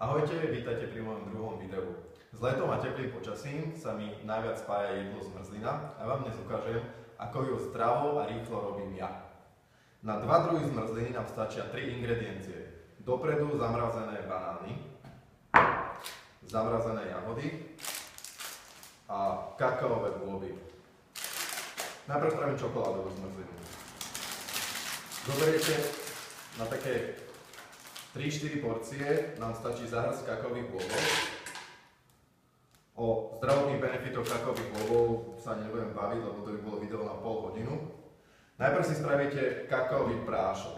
Ahojte, vítajte pri mojom druhom videu. S letom a teplým počasím sa mi najviac spája jedlo zmrzlina a vám dnes ukážem, ako ju zdravo a rýchlo robím ja. Na dva druhy zmrzliny nám stačia 3 ingrediencie. Dopredu zamrazené banány, zamrazené jahody a kakaové bôby. Najprv spravím čokoládovú zmrzlinu. Zoberiete na také 3-4 porcie, nám stačí zahrst kakaových bôbov. O zdravotných benefitoch kakaových bôbov sa nebudem baviť, lebo to by bolo video na pol hodinu. Najprv si spravíte kakaový prášok.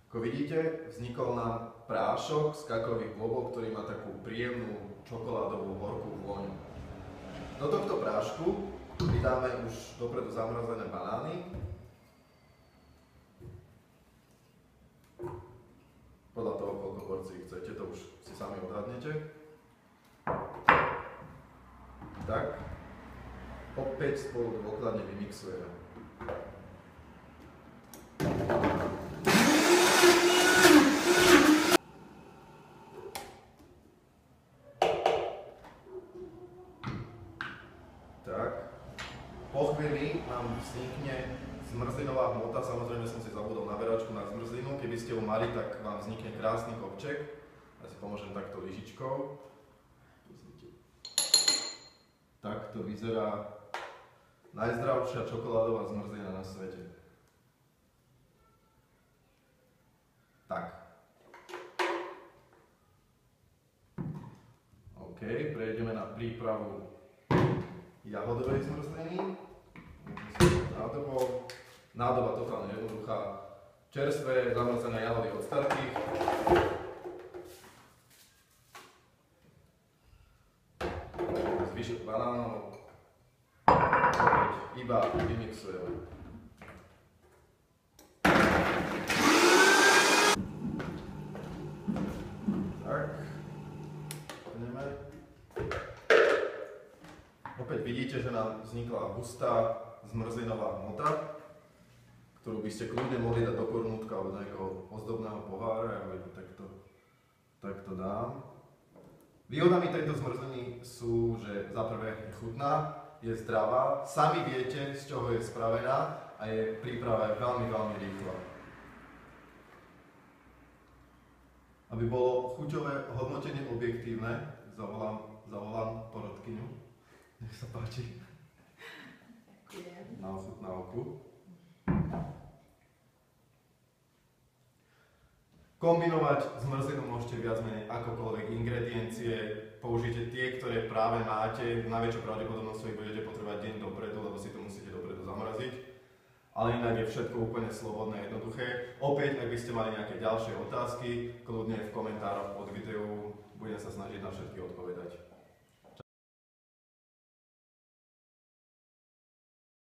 Ako vidíte, vznikol nám prášok z kakaových bôbov, ktorý má takú príjemnú čokoládovú horkú vôňu. Do tohto prášku pridáme už dopredu zamrazené banány. Podľa toho, koľko porcií chcete, to už si sami odhadnete. Tak. Opäť spolu dôkladne vymixujeme. Tak. Po chvíli nám vznikne zmrzlinová hmota, samozrejme som si zabudol na beračku na zmrzlinu, keby ste ju mali, tak vám vznikne krásny kopček. Ja si pomôžem takto lyžičkou. Takto vyzerá najzdravšia čokoládová zmrzlina na svete. Tak. OK, prejdeme na prípravu jahodovej zmrzliny. Nádoba totálne jednoduchá. Čerstvé, zamrazené jahody od starých. Zvyšok banánov. Iba vymixujeme. Tak. Ideme. Opäť vidíte, že nám vznikla hustá zmrzlinová hmota, ktorú by ste kľudne mohli dať do kornútka alebo do nejakého ozdobného pohára. Ja ho takto dám. Výhodami tejto zmrzliny sú, že za prvé je chutná, je zdravá, sami viete, z čoho je spravená a je príprava veľmi, veľmi rýchla. Aby bolo chuťové hodnotenie objektívne, zavolám porodkyňu. Nech sa páči. Na ochutnávku. Kombinovať zmrzlinu môžete viac menej akokoľvek ingrediencie, použite tie, ktoré práve máte, najväčšou pravdepodobnosťou ich budete potrebovať deň dopredu, lebo si to musíte dopredu zamraziť. Ale inak je všetko úplne slobodné, jednoduché. Opäť, ak by ste mali nejaké ďalšie otázky, kľudne v komentároch pod videu, budem sa snažiť na všetky odpovedať.